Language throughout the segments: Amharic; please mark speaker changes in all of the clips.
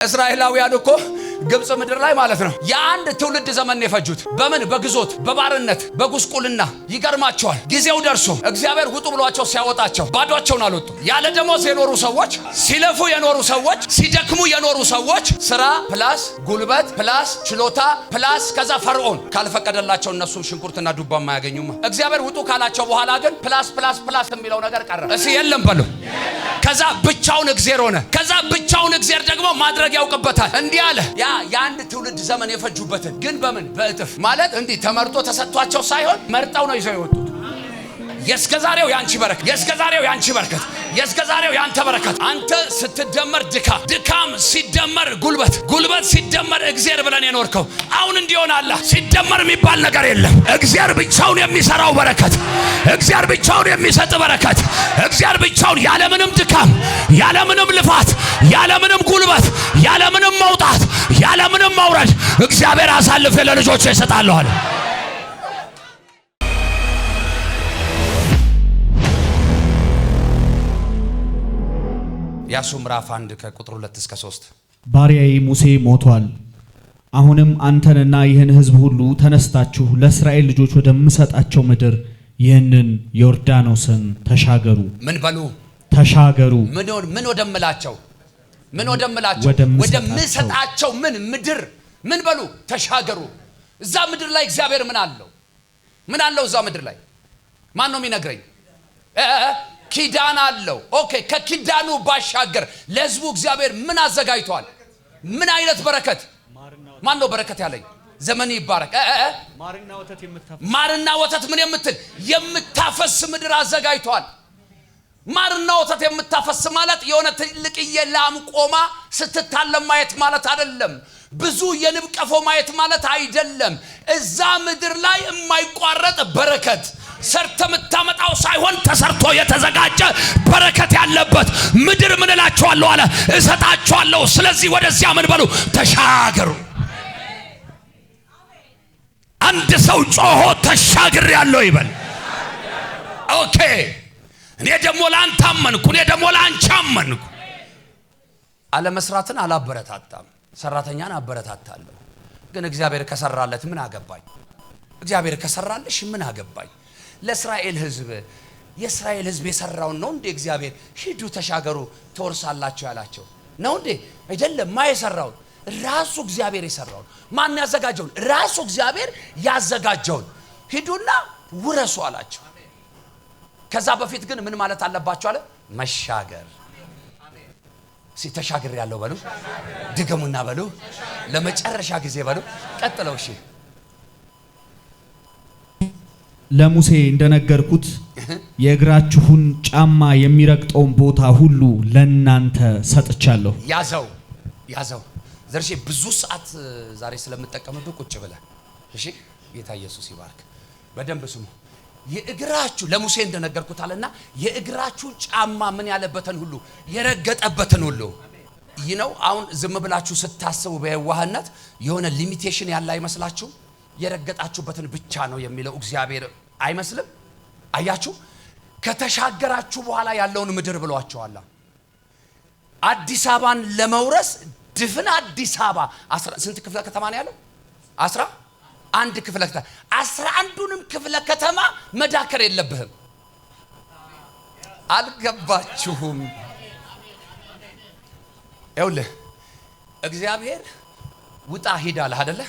Speaker 1: እስራኤላውያን እኮ ግብጽ ምድር ላይ ማለት ነው የአንድ ትውልድ ዘመን የፈጁት በምን በግዞት በባርነት በጉስቁልና ይገርማቸዋል። ጊዜው ደርሶ እግዚአብሔር ውጡ ብሏቸው ሲያወጣቸው ባዶአቸውን አልወጡ። ያለ ደሞዝ የኖሩ ሰዎች፣ ሲለፉ የኖሩ ሰዎች፣ ሲደክሙ የኖሩ ሰዎች ስራ ፕላስ ጉልበት ፕላስ ችሎታ ፕላስ ከዛ ፈርዖን ካልፈቀደላቸው እነሱ ሽንኩርትና ዱባ ማያገኙማ። እግዚአብሔር ውጡ ካላቸው በኋላ ግን ፕላስ ፕላስ ፕላስ የሚለው ነገር ቀረ። እሺ የለም በሉ። ከዛ ብቻውን እግዚአብሔር ሆነ። ከዛ ብቻውን እግዚአብሔር ደግሞ ማድረግ ያውቅበታል። እንዲህ አለ የአንድ ትውልድ ዘመን የፈጁበትን ግን በምን በእጥፍ ማለት እንዲህ ተመርጦ ተሰጥቷቸው ሳይሆን መርጠው ነው ይዘው የወጡት። የስከዛሬው ያንቺ በረከት፣ የስከዛሬው ያንቺ በረከት፣ የስከዛሬው ያንተ በረከት። አንተ ስትደመር ድካም፣ ድካም ሲደመር ጉልበት፣ ጉልበት ሲደመር እግዚአብሔር ብለን የኖርከው አሁን እንዲሆን አለ። ሲደመር የሚባል ነገር የለም። እግዚአብሔር ብቻውን የሚሰራው በረከት፣ እግዚአብሔር ብቻውን የሚሰጥ በረከት፣ እግዚአብሔር ብቻውን ያለምንም ድካም፣ ያለምንም ልፋት፣ ያለምንም ጉልበት፣ ያለምንም መውጣት፣ ያለምንም መውረድ እግዚአብሔር አሳልፌ ለልጆቼ እሰጣለሁ አለ። ኢያሱ ምዕራፍ 1 ከቁጥር 2 እስከ 3
Speaker 2: ባሪያዬ ሙሴ ሞቷል። አሁንም አንተንና ይህን ሕዝብ ሁሉ ተነስታችሁ ለእስራኤል ልጆች ወደምሰጣቸው ምድር ይህንን ዮርዳኖስን ተሻገሩ።
Speaker 1: ምን በሉ?
Speaker 2: ተሻገሩ።
Speaker 1: ምን ወደምላቸው? ምን ወደምላቸው? ወደምሰጣቸው ምን ምድር? ምን በሉ? ተሻገሩ። እዛ ምድር ላይ እግዚአብሔር ምን አለው? ምን አለው እዛ ምድር ላይ? ማን ነው የሚነግረኝ? ኪዳን አለው። ኦኬ፣ ከኪዳኑ ባሻገር ለሕዝቡ እግዚአብሔር ምን አዘጋጅቷል? ምን አይነት በረከት? ማን ነው በረከት ያለኝ? ዘመን ይባረክ። ማርና ወተት ምን የምትል የምታፈስ ምድር አዘጋጅቷል። ማርና ወተት የምታፈስ ማለት የሆነ ትልቅዬ ላም ቆማ ስትታለም ማየት ማለት አይደለም። ብዙ የንብ ቀፎ ማየት ማለት አይደለም። እዛ ምድር ላይ የማይቋረጥ በረከት ሰርተ የምታመጣው ሳይሆን ተሰርቶ የተዘጋጀ በረከት ያለበት ምድር ምን እላችኋለሁ አለ እሰጣችኋለሁ። ስለዚህ ወደዚያ ምን በሉ? ተሻገሩ። አንድ ሰው ጮሆ ተሻግሬያለሁ ይበል። ኦኬ፣ እኔ ደግሞ ላንተ አመንኩ፣ እኔ ደግሞ ላንቺ አመንኩ። አለመስራትን አላበረታታም፣ ሰራተኛን አበረታታለሁ። ግን እግዚአብሔር ከሰራለት ምን አገባኝ? እግዚአብሔር ከሰራልሽ ምን አገባኝ? ለእስራኤል ሕዝብ የእስራኤል ሕዝብ የሰራውን ነው እንዴ እግዚአብሔር ሂዱ ተሻገሩ ትወርሳላችሁ ያላቸው ነው እንዴ? አይደለም። ማ የሰራውን? ራሱ እግዚአብሔር የሰራውን። ማን ያዘጋጀውን? ራሱ እግዚአብሔር ያዘጋጀውን ሂዱና ውረሱ አላቸው። ከዛ በፊት ግን ምን ማለት አለባቸው አለ? መሻገር። ሲተሻገር ያለው በሉ፣ ድገሙና በሉ፣ ለመጨረሻ ጊዜ በሉ፣ ቀጥለው። እሺ
Speaker 2: ለሙሴ እንደነገርኩት የእግራችሁን ጫማ የሚረግጠውን ቦታ ሁሉ ለናንተ ሰጥቻለሁ። ያዘው ዘርሼ ብዙ ሰዓት ዛሬ ስለምጠቀምብህ ቁጭ ብለህ እሺ። ጌታ ኢየሱስ ይባርክ። በደንብ ስሙ። የእግራችሁ ለሙሴ እንደነገርኩት አለና የእግራችሁን ጫማ ምን ያለበትን ሁሉ የረገጠበትን ሁሉ ነው። አሁን ዝም ብላችሁ ስታስቡ በየዋህነት የሆነ ሊሚቴሽን ያለ አይመስላችሁ? የረገጣችሁበትን ብቻ ነው የሚለው እግዚአብሔር አይመስልም? አያችሁ፣ ከተሻገራችሁ በኋላ ያለውን ምድር ብሏቸዋል። አዲስ አበባን ለመውረስ ድፍን አዲስ አበባ ስንት ክፍለ ከተማ ነው ያለው? 11 ክፍለ ከተማ። 11ዱንም ክፍለ ከተማ መዳከር የለብህም። አልገባችሁም? ይኸውልህ እግዚአብሔር ውጣ ሂድ አለህ አይደለ?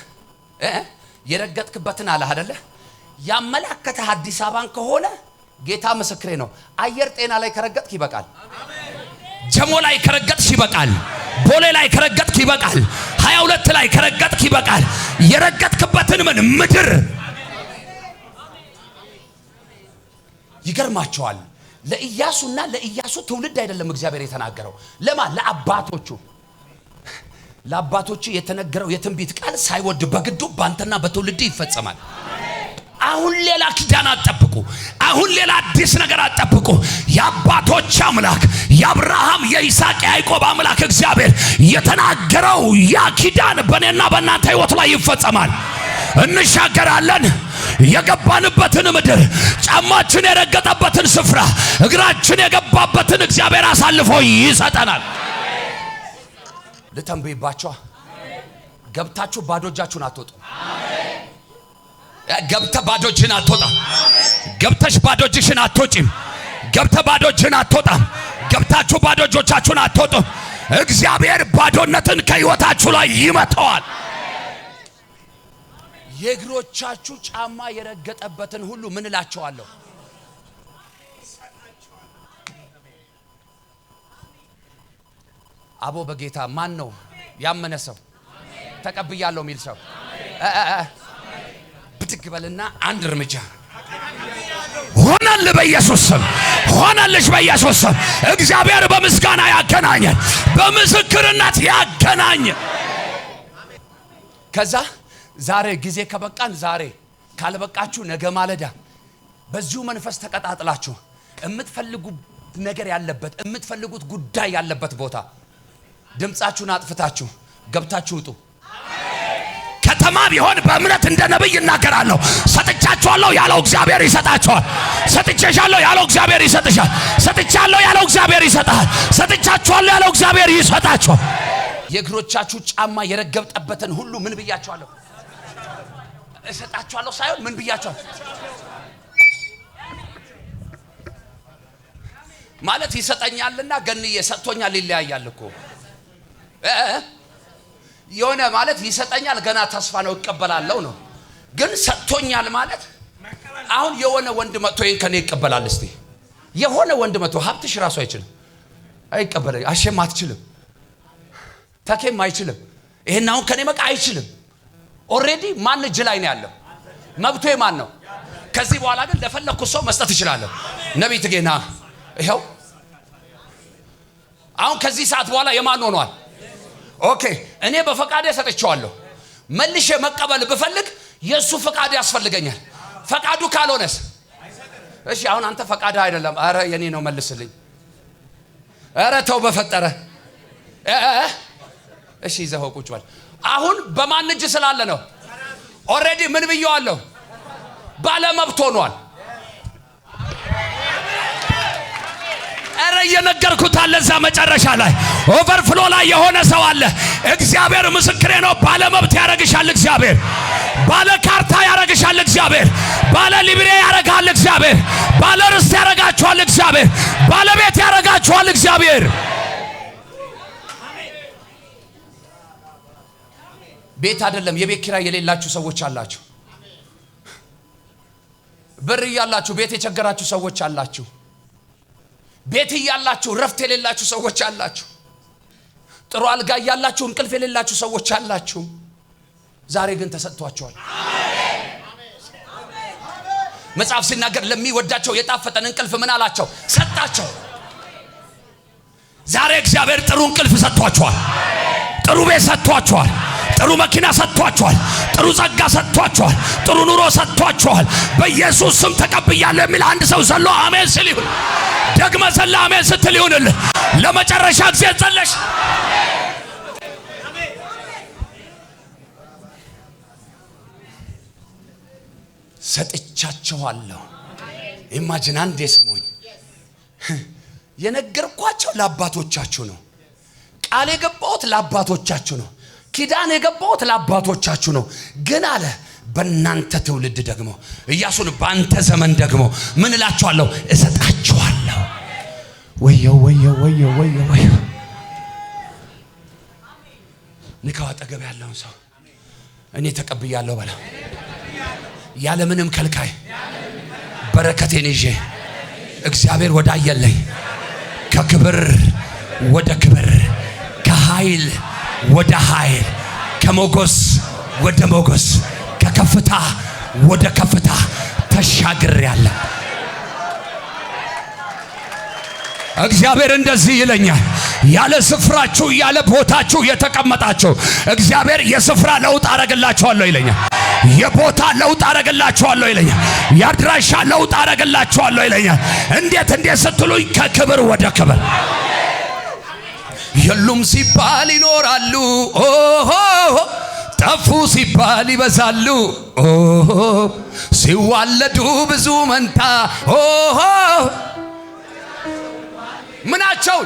Speaker 2: የረገጥክበትን አለህ አይደለ? ያመላከተህ አዲስ አበባን ከሆነ ጌታ ምስክሬ ነው። አየር ጤና ላይ ከረገጥክ ይበቃል። ጀሞ ላይ ከረገጥክ ይበቃል። ቦሌ ላይ ከረገጥክ ይበቃል። 22 ላይ ከረገጥክ ይበቃል። የረገጥክበትን ምን ምድር ይገርማቸዋል። ለኢያሱና ለኢያሱ ትውልድ አይደለም እግዚአብሔር የተናገረው። ለአባቶቹ ለአባቶቹ የተነገረው የትንቢት ቃል ሳይወድ በግዱ ባንተና በትውልድ ይፈጸማል። አሁን ሌላ ኪዳን አትጠብቁ። አሁን ሌላ አዲስ ነገር አትጠብቁ። የአባቶች አምላክ የአብርሃም የይስሐቅ የያዕቆብ አምላክ እግዚአብሔር የተናገረው ያ ኪዳን በእኔና በእናንተ ሕይወት ላይ ይፈጸማል። እንሻገራለን። የገባንበትን ምድር፣ ጫማችን የረገጠበትን ስፍራ፣ እግራችን የገባበትን እግዚአብሔር አሳልፎ ይሰጠናል።
Speaker 1: ልተንብይባችሁ ገብታችሁ ባዶ እጃችሁን አትወጡ። ገብተህ ባዶ እጅህን አትወጣም። ገብተሽ ባዶ እጅሽን አትወጪም። ገብተህ ባዶ እጅህን አትወጣም። ገብታችሁ ባዶ እጆቻችሁን አትወጡም። እግዚአብሔር ባዶነትን ከሕይወታችሁ ላይ ይመታዋል። የእግሮቻችሁ ጫማ የረገጠበትን ሁሉ ምን እላቸዋለሁ? አቦ በጌታ ማን ነው ያመነ ሰው? ተቀብያለሁ የሚል ሰው ብድግ በልና አንድ እርምጃ ሆነል በኢየሱስ ስም፣ ሆነልሽ በኢየሱስ ስም። እግዚአብሔር በምስጋና ያገናኛል፣ በምስክርነት ያገናኛል። ከዛ ዛሬ ጊዜ ከበቃን ዛሬ ካልበቃችሁ ነገ ማለዳ በዚሁ መንፈስ ተቀጣጥላችሁ የምትፈልጉት ነገር ያለበት የምትፈልጉት ጉዳይ ያለበት ቦታ ድምጻችሁን አጥፍታችሁ ገብታችሁ ውጡ። ከተማ ቢሆን በእምነት እንደ ነብይ እናገራለሁ። ሰጥቻችኋለሁ ያለው እግዚአብሔር ይሰጣችኋል። ሰጥቻችኋለሁ ያለው እግዚአብሔር ይሰጥሻል። ሰጥቻለሁ ያለው እግዚአብሔር ይሰጣል። ሰጥቻችኋለሁ ያለው እግዚአብሔር ይሰጣችኋል። የእግሮቻችሁ ጫማ የረገጠበትን ሁሉ ምን ብያችኋለሁ? እሰጣችኋለሁ ሳይሆን ምን ብያችኋለሁ? ማለት ይሰጠኛልና ገንዬ ሰጥቶኛል ይለያያል እኮ የሆነ ማለት ይሰጠኛል ገና ተስፋ ነው እቀበላለሁ ነው። ግን ሰጥቶኛል ማለት አሁን የሆነ ወንድ መጥቶ ይሄን ከኔ ይቀበላል። እስቲ የሆነ ወንድ መጥቶ ሀብትሽ ራሱ አይችልም አይቀበለኝ። አሸም አትችልም፣ ተኬም አይችልም። ይሄን አሁን ከኔ መቃ አይችልም። ኦሬዲ ማን እጅ ላይ ነው ያለው? መብቶ የማን ነው? ከዚህ በኋላ ግን ለፈለኩት ሰው መስጠት ይችላል። ነብይ ትገና ይሄው አሁን ከዚህ ሰዓት በኋላ የማን ሆኗል? ኦኬ እኔ በፈቃዴ ሰጥቻለሁ። መልሼ መቀበል ብፈልግ የሱ ፈቃድ ያስፈልገኛል። ፈቃዱ ካልሆነስ እሺ አሁን አንተ ፈቃድ አይደለም፣ አረ የኔ ነው መልስልኝ፣ አረ ተው በፈጠረ እሺ ይዘው ቁጭ በል። አሁን በማን እጅ ስላለ ነው? ኦሬዲ ምን ብየዋለሁ? ባለ መብት ሆኗል። አረ የነገርኩት አለ እዛ መጨረሻ ላይ ኦቨርፍሎ ላይ የሆነ ሰው አለ። እግዚአብሔር ምስክሬ ነው። ባለ መብት ያረጋሻል እግዚአብሔር። ባለ ካርታ ያረጋሻል እግዚአብሔር። ባለ ሊብሬ ያረጋል እግዚአብሔር። ባለ ርስት ያረጋችኋል እግዚአብሔር። ባለ ቤት ያረጋችኋል እግዚአብሔር። ቤት አይደለም የቤት ኪራይ የሌላችሁ ሰዎች አላችሁ። ብር ያላችሁ ቤት የቸገራችሁ ሰዎች አላችሁ። ቤት ያላችሁ ረፍት የሌላችሁ ሰዎች አላችሁ። ጥሩ አልጋ ያላችሁ እንቅልፍ የሌላችሁ ሰዎች አላችሁ። ዛሬ ግን ተሰጥቷቸዋል። መጽሐፍ ሲናገር ለሚወዳቸው የጣፈጠን እንቅልፍ ምን አላቸው? ሰጣቸው። ዛሬ እግዚአብሔር ጥሩ እንቅልፍ ሰጥቷቸዋል። ጥሩ ቤት ሰጥቷቸዋል። ጥሩ መኪና ሰጥቷቸዋል። ጥሩ ጸጋ ሰጥቷቸዋል። ጥሩ ኑሮ ሰጥቷቸዋል። በኢየሱስ ስም ተቀብያለሁ የሚል አንድ ሰው ዘሎ አሜን ሲል ይሁን። ደግመ ዘላ አሜን ስትል ይሁንልህ። ለመጨረሻ ጊዜ ጸለሽ ሰጥቻቸዋለሁ። ኢማጂን አንዴ ስሙኝ። የነገርኳቸው ለአባቶቻችሁ ነው። ቃል የገባሁት ለአባቶቻችሁ ነው። ኪዳን የገባሁት ለአባቶቻችሁ ነው። ግን አለ በእናንተ ትውልድ ደግሞ ኢያሱን ባንተ ዘመን ደግሞ ምን እላችኋለሁ? እሰጣችኋለሁ። ወየው ወየው ወየው ወየው ወየው። ንካው አጠገብ ያለውን ሰው እኔ ተቀብያለሁ በላ። ያለ ምንም ከልካይ በረከቴን ይዤ እግዚአብሔር ወዳየለኝ ከክብር ወደ ክብር፣ ከኃይል ወደ ኃይል፣ ከሞገስ ወደ ሞገስ፣ ከከፍታ ወደ ከፍታ ተሻግሬያለሁ። እግዚአብሔር እንደዚህ ይለኛል። ያለ ስፍራችሁ ያለ ቦታችሁ የተቀመጣችሁ እግዚአብሔር የስፍራ ለውጥ አረግላችኋለሁ ይለኛል። የቦታ ለውጥ አረግላችኋለሁ ይለኛል። የአድራሻ ለውጥ አረግላችኋለሁ ይለኛል። እንዴት ስትሉኝ ከክብር ወደ ክብር። የሉም ሲባል ይኖራሉ፣ ኦሆ ጠፉ ሲባል ይበዛሉ፣ ኦሆ ሲዋለዱ ብዙ መንታ፣ ኦሆ ምናቸው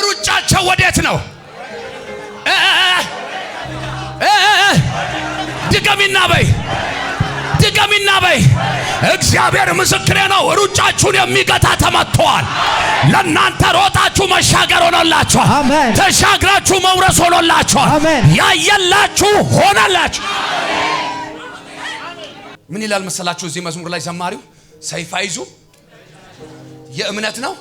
Speaker 1: ሩጫቸው ወዴት ነው? ድገሚና በይ ድገሚና በይ። እግዚአብሔር ምስክሬ ነው። ሩጫችሁን የሚገታ ተመቷል። ለእናንተ ሮጣችሁ መሻገር ሆኖላችኋል። ተሻግራችሁ መውረስ ሆኖላችኋል። ያየላችሁ ሆነላችሁ። ምን ይላል መሰላችሁ እዚህ መዝሙር ላይ ዘማሪው? ሰይፍ አይዙ የእምነት ነው።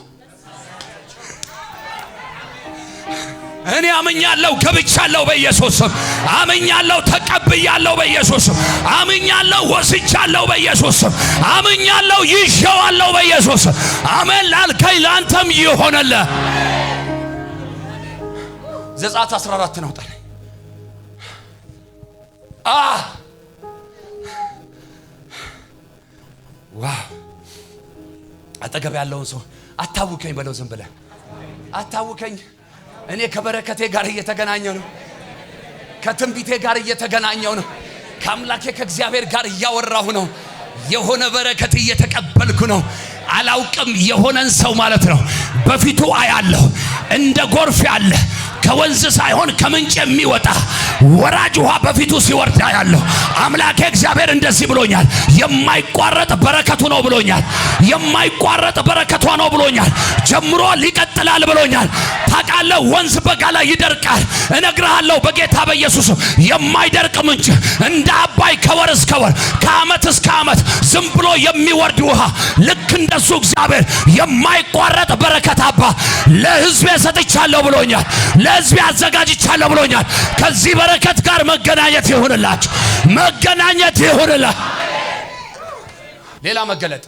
Speaker 1: እኔ አምኛለሁ፣ ገብቻለሁ በኢየሱስ ስም። አምኛለሁ፣ ተቀብያለሁ በኢየሱስ ስም። አምኛለሁ፣ ወስጃለሁ በኢየሱስ ስም። አምኛለሁ፣ ይዤዋለሁ በኢየሱስ ስም። አሜን ላልከኝ ላንተም ይሆነልህ። ዘጸአት 14 ነው ታዲያ ዋው! አጠገብ ያለውን ሰው አታውከኝ በለው። ዝም ብለህ አታውከኝ። እኔ ከበረከቴ ጋር እየተገናኘው ነው። ከትንቢቴ ጋር እየተገናኘው ነው። ከአምላኬ ከእግዚአብሔር ጋር እያወራሁ ነው። የሆነ በረከት እየተቀበልኩ ነው። አላውቅም የሆነን ሰው ማለት ነው። በፊቱ አያለሁ እንደ ጎርፍ ያለ ከወንዝ ሳይሆን ከምንጭ የሚወጣ ወራጅ ውሃ በፊቱ ሲወርድ አያለሁ። አምላኬ እግዚአብሔር እንደዚህ ብሎኛል። የማይቋረጥ በረከቱ ነው ብሎኛል። የማይቋረጥ በረከቷ ነው ብሎኛል። ጀምሮ ሊቀጥላል ብሎኛል። ታውቃለህ፣ ወንዝ በጋ ላይ ይደርቃል። እነግርሃለሁ በጌታ በኢየሱስ የማይደርቅ ምንጭ እንደ አባይ ከወር እስከ ወር ከዓመት እስከ ዓመት ዝም ብሎ የሚወርድ ውሃ ልክ እንደሱ እግዚአብሔር የማይቋረጥ በረከት አባ ለሕዝቤ ሰጥቻለሁ ብሎኛል። ለሕዝቤ አዘጋጅቻለሁ ብሎኛል። ከዚህ በረከት ጋር መገናኘት ይሁንላችሁ። መገናኘት ይሁንላችሁ። ሌላ መገለጥ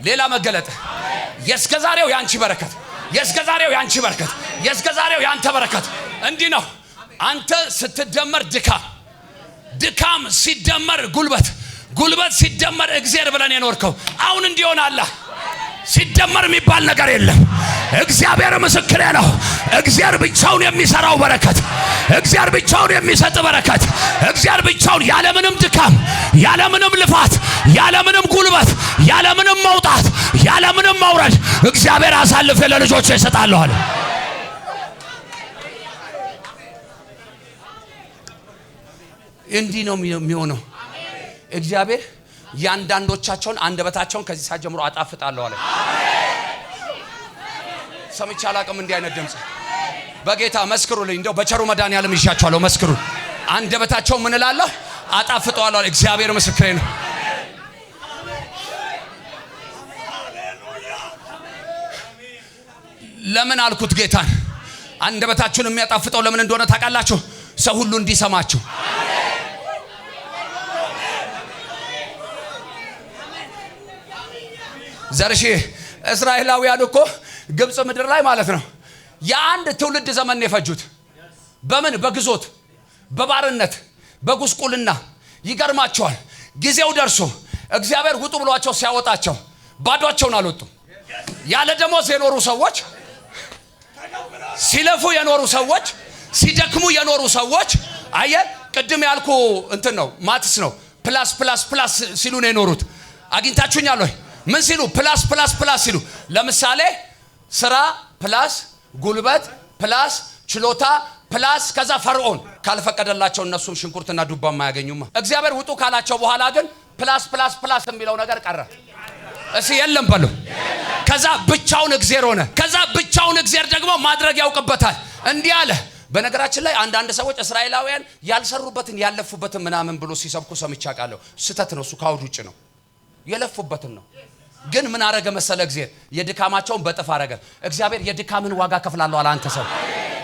Speaker 1: ሌላ መገለጥ የእስከዛሬው ያንቺ በረከት የእስከዛሬው ያንቺ በረከት የእስከዛሬው ያንተ በረከት እንዲህ ነው። አንተ ስትደመር ድካም ሲደመር ጉልበት ሲደመር እግዚአብሔር ብለን የኖርከው አሁን እንዲሆን አለ። ሲደመር የሚባል ነገር የለም። እግዚአብሔር ምስክሬ ነው። እግዚአብሔር ብቻውን የሚሰራው በረከት፣ እግዚአብሔር ብቻውን የሚሰጥ በረከት፣ እግዚአብሔር ብቻውን ያለምንም ድካም፣ ያለምንም ልፋት፣ ያለምንም ጉልበት፣ ያለምንም መውጣት፣ ያለምንም መውረድ እግዚአብሔር አሳልፌ ለልጆቼ እሰጣለሁ አለ። እንዲህ ነው የሚሆነው። እግዚአብሔር ያንዳንዶቻቸውን አንደበታቸውን ከዚህ ሰዓት ጀምሮ አጣፍጣለሁ አለ። ሰምቼ አላቅም እንዲህ አይነት ድምጽ። በጌታ መስክሩልኝ። እንደው በቸሩ መድኃኒዓለም ይሻቸዋለሁ። መስክሩ። አንደበታቸው ምን እላለሁ? አጣፍጠዋለሁ አለ። እግዚአብሔር ምስክሬ ነው። ለምን አልኩት ጌታን? አንደበታችሁን የሚያጣፍጠው ለምን እንደሆነ ታውቃላችሁ? ሰው ሁሉ እንዲሰማችሁ። ዘርሺ እስራኤላውያን እኮ ግብጽ ምድር ላይ ማለት ነው የአንድ ትውልድ ዘመን የፈጁት በምን? በግዞት፣ በባርነት፣ በጉስቁልና። ይገርማቸዋል። ጊዜው ደርሶ እግዚአብሔር ውጡ ብሏቸው ሲያወጣቸው ባዷቸውን አልወጡም። ያለ ደሞዝ የኖሩ ሰዎች፣ ሲለፉ የኖሩ ሰዎች፣ ሲደክሙ የኖሩ ሰዎች። አየ ቅድም ያልኩ እንትን ነው ማትስ ነው። ፕላስ ፕላስ ፕላስ ሲሉ ነው የኖሩት። አግኝታችሁኛል ወይ? ምን ሲሉ? ፕላስ ፕላስ ፕላስ ሲሉ። ለምሳሌ ስራ ፕላስ ጉልበት ፕላስ ችሎታ ፕላስ ከዛ ፈርዖን ካልፈቀደላቸው እነሱም ሽንኩርትና ዱባ ማያገኙማ። እግዚአብሔር ውጡ ካላቸው በኋላ ግን ፕላስ ፕላስ ፕላስ የሚለው ነገር ቀረ። እሺ የለም በሉ። ከዛ ብቻውን እግዚአብሔር ሆነ። ከዛ ብቻውን እግዚአብሔር ደግሞ ማድረግ ያውቅበታል። እንዲህ አለ። በነገራችን ላይ አንዳንድ ሰዎች እስራኤላውያን ያልሰሩበትን ያለፉበትን ምናምን ብሎ ሲሰብኩ ሰምቼ አውቃለሁ። ስህተት ነው። እሱ ካውድ ውጭ ነው። የለፉበትን ነው። ግን ምን አረገ መሰለ? እግዚአብሔር የድካማቸውን በጥፍ አረገ። እግዚአብሔር የድካምን ዋጋ ከፍላለሁ አለ። አንተ ሰው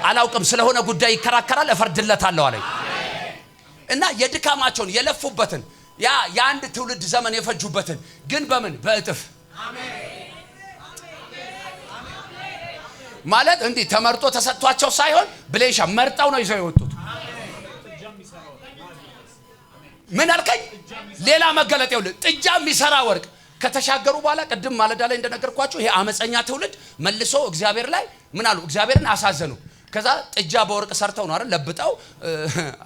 Speaker 1: አላውቅም ስለሆነ ጉዳይ ይከራከራል፣ እፈርድለታለሁ አለ። እና የድካማቸውን የለፉበትን ያ የአንድ ትውልድ ዘመን የፈጁበትን ግን በምን? በእጥፍ። ማለት እንዲህ ተመርጦ ተሰጥቷቸው ሳይሆን ብሌሻ መርጠው ነው ይዘው የወጡት። ምን አልከኝ? ሌላ መገለጥ ይኸውልህ። ጥጃ የሚሰራ ወርቅ ከተሻገሩ በኋላ ቅድም ማለዳ ላይ እንደነገርኳችሁ ይሄ አመፀኛ ትውልድ መልሶ እግዚአብሔር ላይ ምን አሉ? እግዚአብሔርን አሳዘኑ። ከዛ ጥጃ በወርቅ ሰርተው ነው አይደል ለብጠው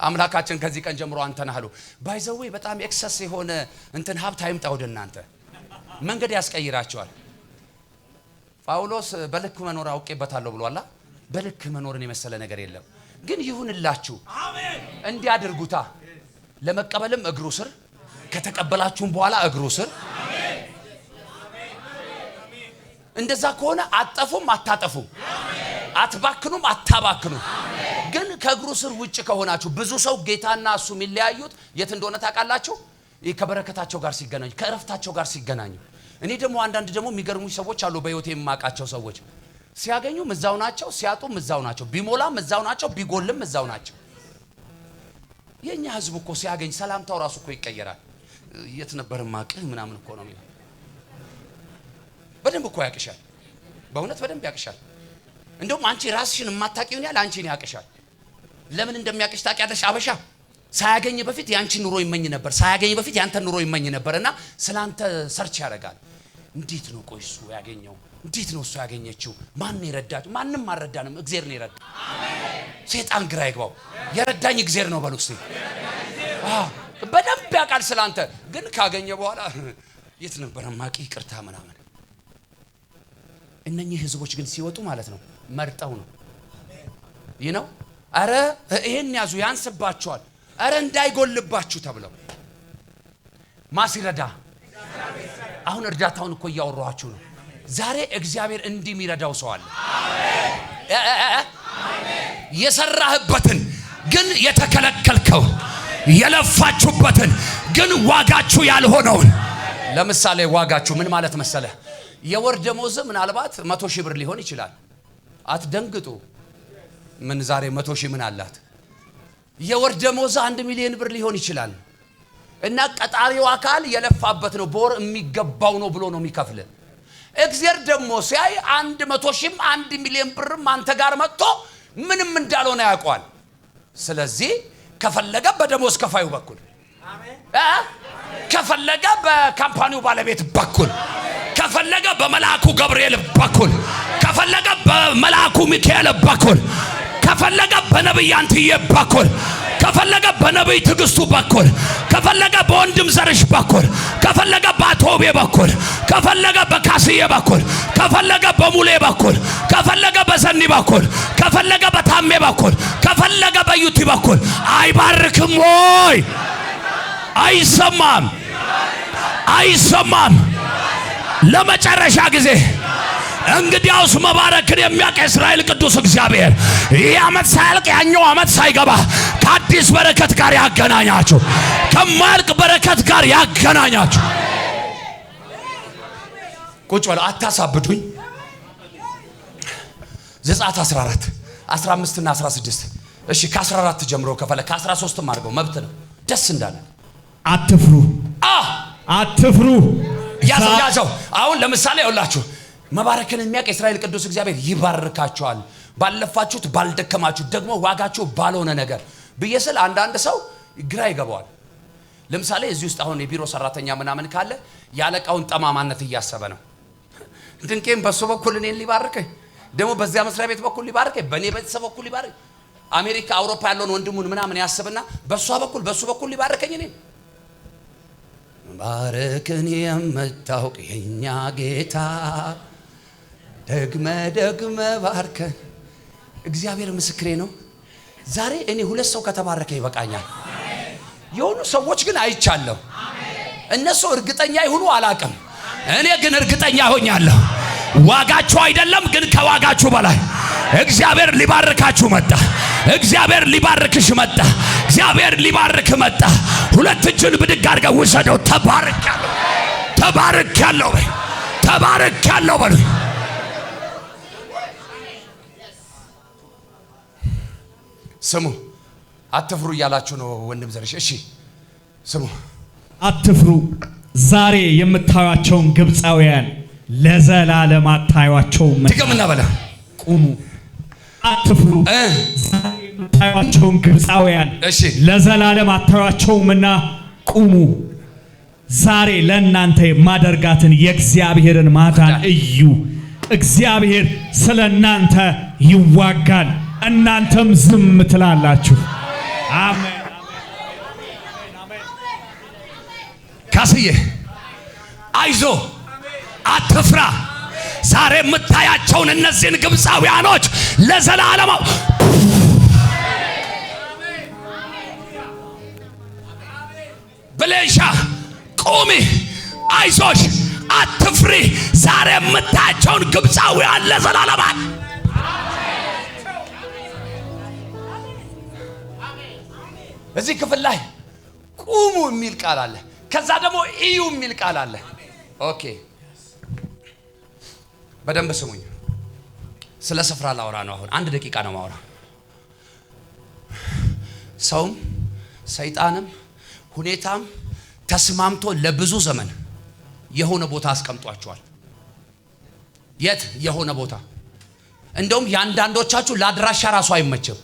Speaker 1: አምላካችን ከዚህ ቀን ጀምሮ አንተ ነህ አሉ። ባይዘዌ በጣም ኤክሰስ የሆነ እንትን ሀብት አይምጣ ወደ እናንተ፣ መንገድ ያስቀይራቸዋል። ጳውሎስ በልክ መኖር አውቄበታለሁ ብሏል። በልክ መኖርን የመሰለ ነገር የለም። ግን ይሁንላችሁ አሜን እንዲያደርጉታ ለመቀበልም እግሩ ስር ከተቀበላችሁም በኋላ እግሩ ስር አሜን እንደዛ ከሆነ አጠፉም አታጠፉም አትባክኑም አታባክኑም። ግን ከእግሩ ስር ውጭ ከሆናችሁ ብዙ ሰው ጌታና እሱ የሚለያዩት የት እንደሆነ ታውቃላችሁ? ከበረከታቸው ጋር ሲገናኙ ከእረፍታቸው ጋር ሲገናኙ። እኔ ደግሞ አንዳንድ ደግሞ የሚገርሙኝ ሰዎች አሉ በህይወቴ የማውቃቸው ሰዎች ሲያገኙም እዛው ናቸው ሲያጡም እዛው ናቸው ቢሞላም እዛው ናቸው ቢጎልም እዛው ናቸው። የኛ ህዝብ እኮ ሲያገኝ ሰላምታው ራሱ እኮ ይቀየራል። የት ነበር ማቅህ ምናምን እኮ ነው የሚለው። በደንብ እኮ ያቅሻል በእውነት በደንብ ያቅሻል። እንደውም አንቺ ራስሽን የማታውቂውን ያለ አንቺን ያቅሻል። ለምን እንደሚያቅሽ ታውቂያለሽ? አበሻ ሳያገኝ በፊት ያንቺ ኑሮ ይመኝ ነበር ሳያገኝ በፊት ያንተ ኑሮ ይመኝ ነበርና ስላንተ ሰርች ያደርጋል። እንዴት ነው ቆይ እሱ ያገኘው? እንዴት ነው እሱ ያገኘችው? ማን ይረዳች? ማንንም አልረዳንም እግዚአብሔር ነው ይረዳ። አሜን። ሰይጣን ግራ ይግባው የረዳኝ እግዚአብሔር ነው በሉ እስቲ። በደንብ ያውቃል ስላንተ። ግን ካገኘ በኋላ የት ነበር ማቂ ይቅርታ ምናምን። እነኚህ ህዝቦች ግን ሲወጡ ማለት ነው መርጠው ነው ይነው አረ ይሄን ያዙ ያንስባቸዋል አረ እንዳይጎልባችሁ ተብለው ማሲረዳ። አሁን እርዳታውን እኮ ያወራችሁ ነው። ዛሬ እግዚአብሔር እንዲህ የሚረዳው ሰው አለ። አሜን የሰራህበትን ግን የተከለከልከው የለፋችሁበትን ግን ዋጋችሁ ያልሆነውን። ለምሳሌ ዋጋችሁ ምን ማለት መሰለ? የወር ደሞዝ ምናልባት 100,000 ብር ሊሆን ይችላል። አትደንግጡ። ምን ዛሬ 100,000 ምን አላት? የወር ደሞዝ 1 ሚሊዮን ብር ሊሆን ይችላል። እና ቀጣሪው አካል የለፋበት ነው በወር የሚገባው ነው ብሎ ነው የሚከፍል። እግዚአብሔር ደግሞ ሲያይ 100,000 1 ሚሊዮን ብርም አንተ ጋር መጥቶ ምንም እንዳልሆነ ያውቃል። ስለዚህ ከፈለገ በደሞዝ ከፋዩ በኩል አሜን ከፈለገ በካምፓኒው ባለቤት በኩል ከፈለገ በመላእኩ ገብርኤል በኩል ከፈለገ በመላእኩ ሚካኤል በኩል ከፈለገ በነብይ አንትዬ በኩል ከፈለገ በነብይ ትግስቱ በኩል ከፈለገ በወንድም ዘርሽ በኩል ከፈለገ በአቶቤ በኩል ከፈለገ በካስዬ በኩል ከፈለገ በሙሌ በኩል ከፈለገ በሰኒ በኩል ከፈለገ በታሜ በኩል ከፈለገ በዩቲ በኩል አይባርክም ወይ? አይሰማም አይሰማም። ለመጨረሻ ጊዜ እንግዲያውስ መባረክን የሚያውቅ እስራኤል ቅዱስ እግዚአብሔር ይህ ዓመት ሳያልቅ ያኛው ዓመት ሳይገባ ከአዲስ በረከት ጋር ያገናኛችሁ ከማያልቅ በረከት ጋር ያገናኛችሁ። ቁጭ በሉ አታሳብዱኝ። ዘጸአት 14 15 እና 16 እሺ ከ14 ጀምሮ ከፈለ ከ13ም አድርገው መብት ነው ደስ እንዳለ።
Speaker 2: አትፍሩ አትፍሩ
Speaker 1: ያዘው። አሁን ለምሳሌ ይኸውላችሁ መባረክን የሚያውቅ እስራኤል ቅዱስ እግዚአብሔር ይባርካችኋል ባለፋችሁት ባልደከማችሁት ደግሞ ዋጋችሁ ባልሆነ ነገር ብየስል አንዳንድ ሰው ግራ ይገባዋል። ለምሳሌ እዚህ ውስጥ አሁን የቢሮ ሰራተኛ ምናምን ካለ ያለቃውን ጠማማነት እያሰበ ነው። ድንቄም በሱ በኩል እኔን ሊባርከኝ ደግሞ በዚያ መስሪያ ቤት በኩል ሊባርከኝ በእኔ ቤተሰብ በኩል ሊባርከኝ አሜሪካ አውሮፓ ያለውን ወንድሙን ምናምን ያስብና በሱ በኩል ሊባርከኝ እኔ ባረክን የምታውቅ የኛ ጌታ ደግመ ባርከን። እግዚአብሔር ምስክሬ ነው። ዛሬ እኔ 2 ሰው ከተባረከ ይበቃኛል። የሆኑ ሰዎች ግን አይቻለሁ። እነሱ እርግጠኛ ይሁኑ አላቅም። እኔ ግን እርግጠኛ ሆኛለሁ። ዋጋችሁ አይደለም ግን ከዋጋችሁ በላይ እግዚአብሔር ሊባርካችሁ መጣ። እግዚአብሔር ሊባርክሽ መጣ። እግዚአብሔር ሊባርክ መጣ። 2 እጅን ብድግ አድርገው ውሰደው። ተባርካለሁ ተባርካለሁ ተባርካለሁ በሉ። ስሙ አትፍሩ እያላችሁ ነው ወንድም ዘርሽ። እሺ ስሙ
Speaker 2: አትፍሩ። ዛሬ የምታዩአቸውን ግብፃውያን ለዘላለም አታዩአቸውም።
Speaker 1: ትገምና በላ
Speaker 2: ቁሙ። አትፍሩ። ዛሬ የምታዩአቸውን ግብፃውያን ለዘላለም አታዩአቸውምና ቁሙ። ዛሬ ለእናንተ የማደርጋትን የእግዚአብሔርን ማዳን እዩ። እግዚአብሔር ስለናንተ ይዋጋል፣ እናንተም ዝም ትላላችሁ። አሜን። ካስዬ አይዞ አትፍራ።
Speaker 1: ዛሬ የምታያቸውን እነዚህን ግብፃውያኖች ለዘላለም ብሌሻ ቁሚ፣ አይዞሽ፣ አትፍሪ። ዛሬ የምታያቸውን ግብፃውያን ለዘላለም እዚህ ክፍል ላይ ቁሙ የሚል ቃል አለ። ከዛ ደግሞ እዩ የሚል ቃል አለ። ኦኬ በደንብ ስሙኝ። ስለ ስፍራ ላወራ ነው። አሁን 1 ደቂቃ ነው ማወራ። ሰውም ሰይጣንም ሁኔታም ተስማምቶ ለብዙ ዘመን የሆነ ቦታ አስቀምጧቸዋል። የት? የሆነ ቦታ። እንደውም ያንዳንዶቻችሁ ለአድራሻ ራሱ አይመችም።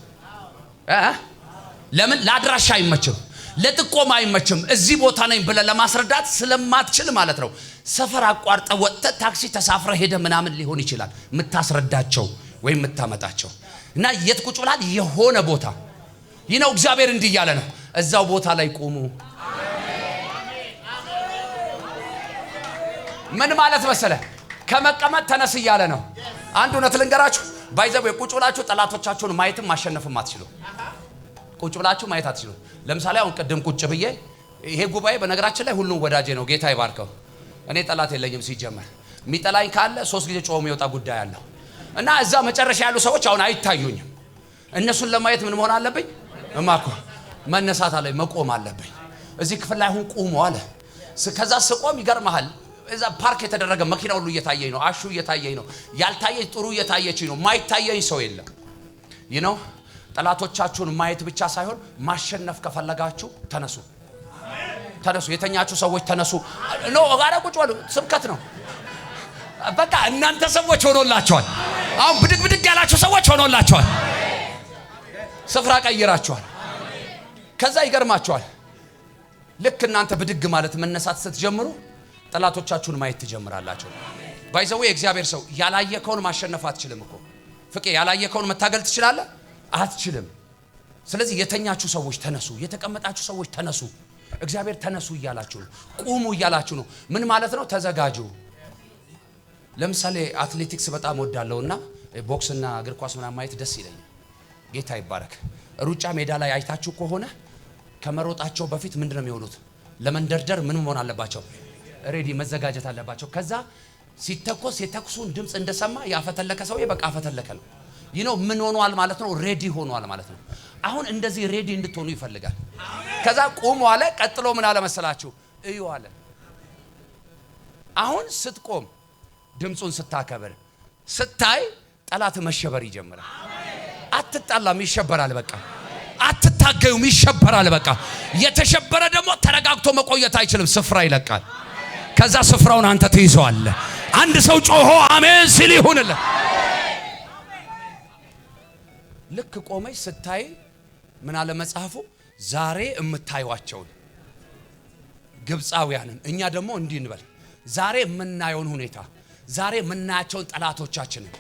Speaker 1: ለምን? ለአድራሻ አይመችም፣ ለጥቆማ አይመችም። እዚህ ቦታ ነኝ ብለህ ለማስረዳት ስለማትችል ማለት ነው። ሰፈር አቋርጠ ወጥተህ ታክሲ ተሳፍረ ሄደ ምናምን ሊሆን ይችላል የምታስረዳቸው ወይም የምታመጣቸው። እና የት ቁጭ ብላል? የሆነ ቦታ። ይህ ነው እግዚአብሔር እንዲህ እያለ ነው፣ እዛው ቦታ ላይ ቁሙ። ምን ማለት መሰለ? ከመቀመጥ ተነስ እያለ ነው። አንድ እውነት ልንገራችሁ፣ ባይዘው ቁጭ ብላችሁ ጠላቶቻችሁን ማየትም ማሸነፍም አትችሉ። ቁጭ ብላችሁ ማየት አትችሉ። ለምሳሌ አሁን ቅድም ቁጭ ብዬ፣ ይሄ ጉባኤ በነገራችን ላይ ሁሉም ወዳጄ ነው፣ ጌታ ይባርከው። እኔ ጠላት የለኝም። ሲጀመር የሚጠላኝ ካለ 3 ጊዜ ጮሞ የሚወጣ ጉዳይ አለው። እና እዛ መጨረሻ ያሉ ሰዎች አሁን አይታዩኝም። እነሱን ለማየት ምን መሆን አለብኝ? እማኮ መነሳት አለኝ፣ መቆም አለብኝ። እዚህ ክፍል ላይ አሁን ቁሙ አለ። ከዛ ስቆም ይገርምሃል፣ እዛ ፓርክ የተደረገ መኪና ሁሉ እየታየኝ ነው። አሹ እየታየኝ ነው። ያልታየኝ ጥሩ እየታየችኝ ነው። ማይታየኝ ሰው የለም። ይህ ነው። ጠላቶቻችሁን ማየት ብቻ ሳይሆን ማሸነፍ ከፈለጋችሁ ተነሱ። ተነሱ። የተኛችሁ ሰዎች ተነሱ። ነው ጋራ ቁጭ በሉ። ስብከት ነው በቃ። እናንተ ሰዎች ሆኖላችኋል። አሁን ብድግ ብድግ ያላችሁ ሰዎች ሆኖላችኋል። ስፍራ ቀይራችኋል። ከዛ ይገርማችኋል። ልክ እናንተ ብድግ ማለት መነሳት ስትጀምሩ ጠላቶቻችሁን ማየት ትጀምራላችሁ። ባይዘው የእግዚአብሔር ሰው ያላየከውን ማሸነፍ አትችልም እኮ ፍቄ። ያላየከውን መታገል ትችላለህ? አትችልም። ስለዚህ የተኛችሁ ሰዎች ተነሱ፣ የተቀመጣችሁ ሰዎች ተነሱ። እግዚአብሔር ተነሱ እያላችሁ ነው። ቁሙ እያላችሁ ነው። ምን ማለት ነው? ተዘጋጁ። ለምሳሌ አትሌቲክስ በጣም ወዳለውና ቦክስና እግር ኳስ ምናምን ማየት ደስ ይለኛል። ጌታ ይባረክ። ሩጫ ሜዳ ላይ አይታችሁ ከሆነ ከመሮጣቸው በፊት ምንድነው የሚሆኑት? ለመንደርደር ምን መሆን አለባቸው? ሬዲ መዘጋጀት አለባቸው። ከዛ ሲተኮስ የተኩሱን ድምጽ እንደሰማ ያፈተለከ ሰው በቃ አፈተለከ ነው። ይህ ነው ምን ሆኗል ማለት ነው? ሬዲ ሆኗል ማለት ነው። አሁን እንደዚህ ሬዲ እንድትሆኑ ይፈልጋል። ከዛ ቁሙ አለ። ቀጥሎ ምን አለ መሰላችሁ? እዩ አለ። አሁን ስትቆም ድምጹን ስታከብር ስታይ ጠላት መሸበር ይጀምራል። አትጣላም፣ ይሸበራል። በቃ አትታገዩም፣ ይሸበራል። በቃ የተሸበረ ደግሞ ተረጋግቶ መቆየት አይችልም፣ ስፍራ ይለቃል። ከዛ ስፍራውን አንተ ትይዘዋለህ። አንድ ሰው ጮሆ አሜን ሲል ይሁንልህ። ልክ ቆመች ስታይ ምን አለ መጽሐፉ? ዛሬ የምታዩዋቸውን ግብፃውያንን እኛ ደግሞ እንዲህ እንበል፣ ዛሬ የምናየውን ሁኔታ፣ ዛሬ የምናያቸውን ጠላቶቻችንን።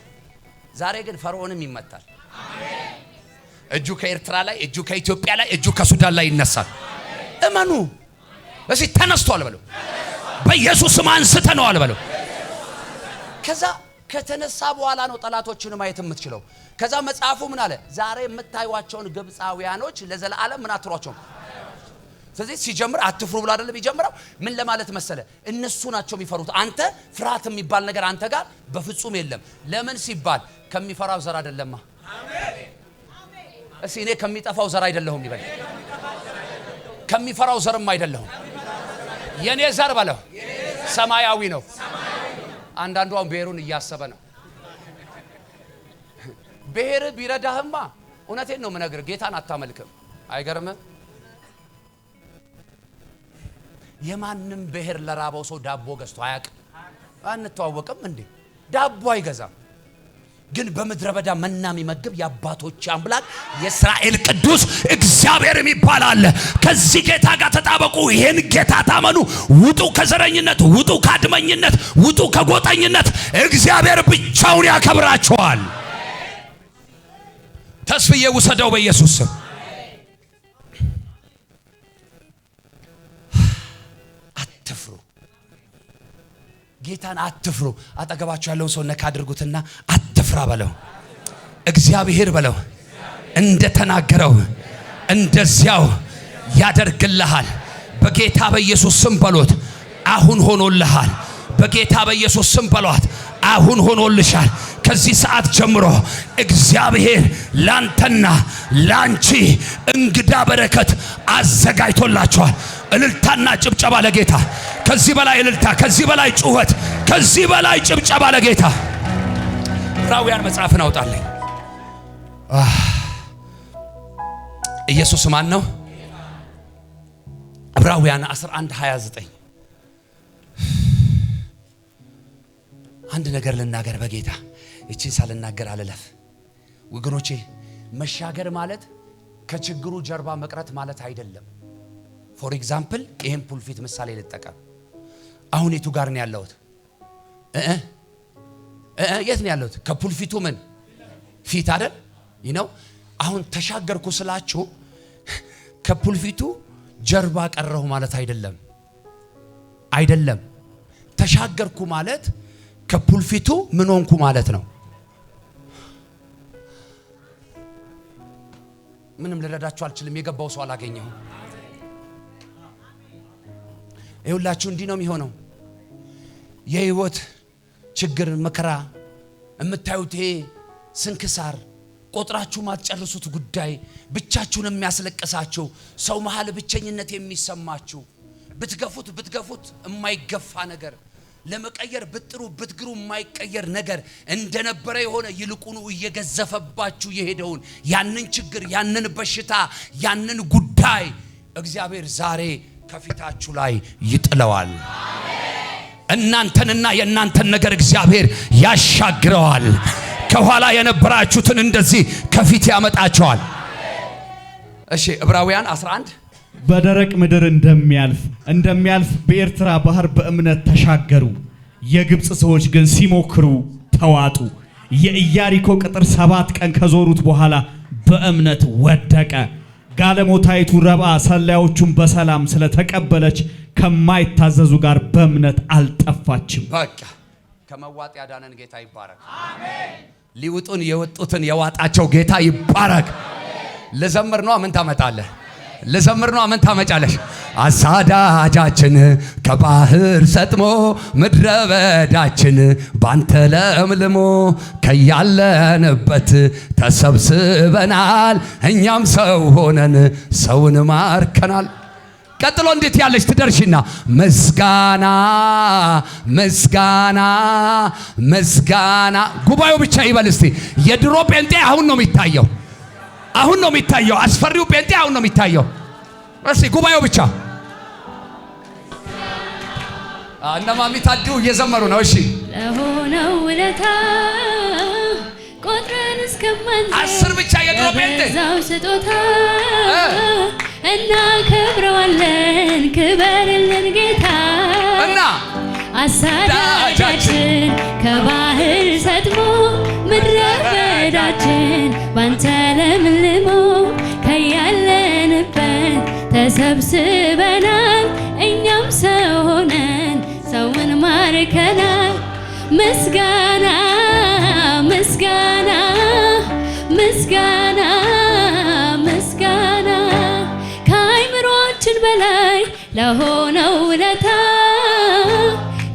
Speaker 1: ዛሬ ግን ፈርዖንም ይመታል። እጁ ከኤርትራ ላይ፣ እጁ ከኢትዮጵያ ላይ፣ እጁ ከሱዳን ላይ ይነሳል። እመኑ። እሺ ተነስቷል በለው። በኢየሱስ ስም አንስተነዋል በለው። ከዛ ከተነሳ በኋላ ነው ጠላቶችን ማየት የምትችለው። ከዛ መጽሐፉ ምን አለ? ዛሬ የምታዩዋቸውን ግብፃውያኖች ለዘላለም ምን አትሯቸው። ስለዚህ ሲጀምር አትፍሩ ብሎ አይደለም ይጀምራው። ምን ለማለት መሰለ? እነሱ ናቸው የሚፈሩት። አንተ ፍርሃት የሚባል ነገር አንተ ጋር በፍጹም የለም። ለምን ሲባል ከሚፈራው ዘር አይደለማ። እሺ እኔ ከሚጠፋው ዘር አይደለሁም ይበል። ከሚፈራው ዘርም አይደለሁም። የኔ ዘር በለው ሰማያዊ ነው። አንዳንዱ አሁን ብሔሩን እያሰበ ነው። ብሔር ቢረዳህማ እውነቴን ነው የምነግርህ፣ ጌታን አታመልክም። አይገርምም? የማንም ብሔር ለራበው ሰው ዳቦ ገዝቶ አያውቅም። አንተዋወቅም እንዴ? ዳቦ አይገዛም። ግን በምድረ በዳ መና የሚመግብ የአባቶች አምላክ የእስራኤል ቅዱስ እግዚአብሔር የሚባል አለ። ከዚህ ጌታ ጋር ተጣበቁ። ይሄን ጌታ ታመኑ። ውጡ ከዘረኝነት፣ ውጡ ከአድመኝነት፣ ውጡ ከጎጠኝነት። እግዚአብሔር ብቻውን ያከብራቸዋል። ተስፍዬ ውሰደው በኢየሱስ ስም። አትፍሩ። ጌታን አትፍሩ። አጠገባችሁ ያለውን ሰው ነካ አድርጉትና አትፍራ በለው። እግዚአብሔር በለው እንደተናገረው እንደዚያው ያደርግልሃል። በጌታ በኢየሱስ ስም በሎት አሁን ሆኖልሃል። በጌታ በኢየሱስ ስም በሏት አሁን ሆኖልሻል። ከዚህ ሰዓት ጀምሮ እግዚአብሔር ላንተና ላንቺ እንግዳ በረከት አዘጋጅቶላችኋል። እልልታና ጭብጨባ ለጌታ። ከዚህ በላይ እልልታ፣ ከዚህ በላይ ጩኸት፣ ከዚህ በላይ ጭብጨባ ለጌታ። ዕብራውያን መጽሐፍን አውጣልኝ። ኢየሱስ ማን ነው? ዕብራውያን 11:29 አንድ ነገር ልናገር በጌታ እቺን ሳልናገር አልለፍ ወገኖቼ። መሻገር ማለት ከችግሩ ጀርባ መቅረት ማለት አይደለም። ፎር ኤግዛምፕል ይሄን ፑልፊት ምሳሌ ልጠቀም። አሁን የቱ ጋር ነው ያለሁት? የት ነው ያለሁት? ከፑልፊቱ ምን ፊት አይደል? ይነው አሁን ተሻገርኩ ስላችሁ ከፑልፊቱ ጀርባ ቀረሁ ማለት አይደለም። አይደለም። ተሻገርኩ ማለት ከፑልፊቱ ምን ሆንኩ ማለት ነው። ምንም ልረዳችሁ አልችልም። የገባው ሰው አላገኘሁም። ይኸውላችሁ እንዲህ ነው የሚሆነው። የህይወት ችግር መከራ የምታዩት ይሄ ስንክሳር ቆጥራችሁ ማትጨርሱት ጉዳይ ብቻችሁን የሚያስለቅሳችሁ ሰው መሃል ብቸኝነት የሚሰማችሁ ብትገፉት የማይገፋ ነገር ለመቀየር ብጥሩ ብትግሩ የማይቀየር ነገር እንደነበረ የሆነ ይልቁኑ እየገዘፈባችሁ የሄደውን ያንን ችግር ያንን በሽታ ያንን ጉዳይ እግዚአብሔር ዛሬ ከፊታችሁ ላይ ይጥለዋል። እናንተንና የእናንተን ነገር እግዚአብሔር ያሻግረዋል። ከኋላ የነበራችሁትን እንደዚህ ከፊት ያመጣቸዋል። እሺ ዕብራውያን 11
Speaker 2: በደረቅ ምድር እንደሚያልፍ በኤርትራ ባህር በእምነት ተሻገሩ። የግብጽ ሰዎች ግን ሲሞክሩ ተዋጡ። የኢያሪኮ ቅጥር 7 ቀን ከዞሩት በኋላ በእምነት ወደቀ። ጋለሞታይቱ ረባ ሰላዮቹን በሰላም ስለተቀበለች ከማይታዘዙ ጋር በእምነት አልጠፋችም።
Speaker 1: በቃ ከመዋጥ ያዳነን ጌታ ይባረክ። አሜን። ሊውጡን የወጡትን የዋጣቸው ጌታ ይባረክ። ለዘምር ነው ምን ታመጣለህ? ለዘምር ነው ምን ታመጫለሽ? አሳዳጃችን ከባህር ሰጥሞ ምድረ በዳችን ባንተ ለምልሞ ከያለንበት ተሰብስበናል። እኛም ሰው ሆነን ሰውን ማርከናል። ቀጥሎ እንዴት ያለች ትደርሽና ምስጋና ምስጋና ምስጋና። ጉባኤው ብቻ ይበል እስቲ። የድሮ ጴንጤ አሁን ነው የሚታየው። አሁን ነው የሚታየው። አስፈሪው ጴንጤ አሁን ነው የሚታየው። እሺ ጉባኤው ብቻ እነማሚ ታዱ እየዘመሩ ነው። እሺ
Speaker 3: ለሆነው ውለታ ቆጥረን እስከማንዘል
Speaker 1: 10 ብቻ የድሮ ጴንጤ
Speaker 3: በዛው ስጦታ እናከብረዋለን። ክበርልን ጌታ
Speaker 1: እና
Speaker 3: አሳዳጃችን ከባህር ሰጥሞ ምድረ በዳችን ባንተ ለምልሞ ከያለንበት ተሰብስበናል። እኛም ሰው ሆነን ሰውን ማርከናል። ምስጋና ምስጋና ምስጋና ምስጋና ከአይምሮአችን በላይ ለሆነው ውለታ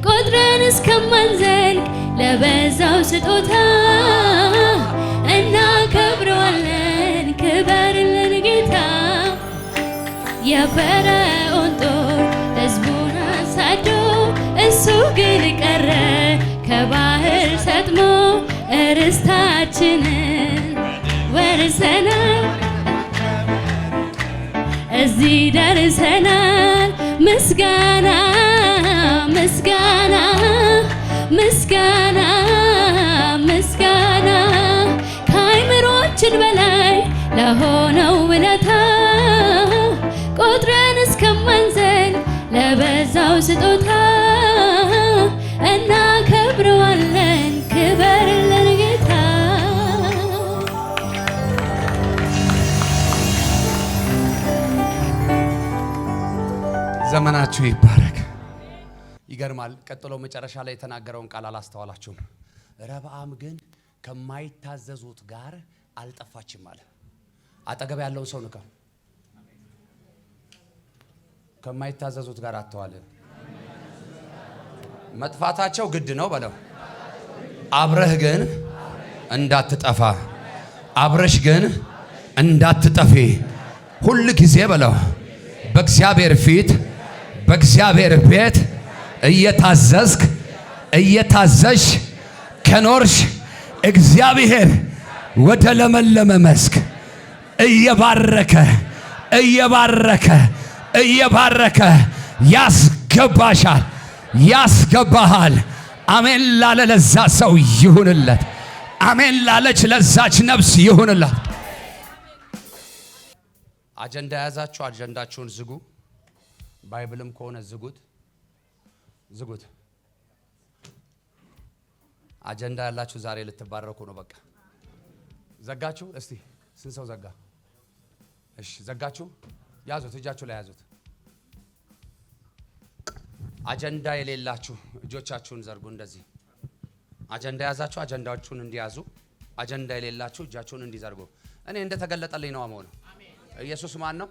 Speaker 3: ቆጥረን እስከማንዘልቅ ለበዛው ስጦታ እናከብረዋለን። ክበርልን ጌታ የፈርዖን ጦር ሕዝቡን አሳዶ እሱ ግን ቀረ ከባህር ሰጥሞ ርስታችንን ወርሰናል። እዚህ ደርሰናል። ምስጋና ምስጋና ምስጋና ምስጋና ከአይምሮአችን በላይ ለሆነው ውለታ ቆጥረን እስከማንዘል ለበዛው ስጦታ እናከብረዋለን። ክበርልን ጌታ
Speaker 1: ዘመናችሁ ይባረክ። ይገርማል። ቀጥሎ መጨረሻ ላይ የተናገረውን ቃል አላስተዋላችሁም? ረብዓም ግን ከማይታዘዙት ጋር አልጠፋችም አለ። አጠገብ ያለውን ሰው ንካ። ከማይታዘዙት ጋር አትዋል። መጥፋታቸው ግድ ነው በለው። አብረህ ግን እንዳትጠፋ፣ አብረሽ ግን እንዳትጠፊ ሁል ጊዜ በለው በእግዚአብሔር ፊት በእግዚአብሔር ቤት እየታዘዝክ እየታዘሽ ከኖርሽ እግዚአብሔር ወደ ለመለመ መስክ እየባረከ እየባረከ እየባረከ ያስገባሻል፣ ያስገባሃል። አሜን ላለ ለዛ ሰው ይሁንለት። አሜን ላለች ለዛች ነፍስ ይሁንላት። አጀንዳ ያዛችሁ፣ አጀንዳችሁን ዝጉ። ባይብልም ከሆነ ዝጉት፣ ዝጉት። አጀንዳ ያላችሁ ዛሬ ልትባረኩ ነው። በቃ ዘጋችሁ። እስቲ ስንት ሰው ዘጋ? እሺ ዘጋችሁ። ያዙት፣ እጃችሁ ላይ ያዙት። አጀንዳ የሌላችሁ እጆቻችሁን ዘርጉ። እንደዚህ አጀንዳ ያዛችሁ፣ አጀንዳዎቹን እንዲያዙ። አጀንዳ የሌላችሁ እጃችሁን እንዲዘርጉ። እኔ እንደተገለጠልኝ ነው አሞነ። ኢየሱስ ማን ነው?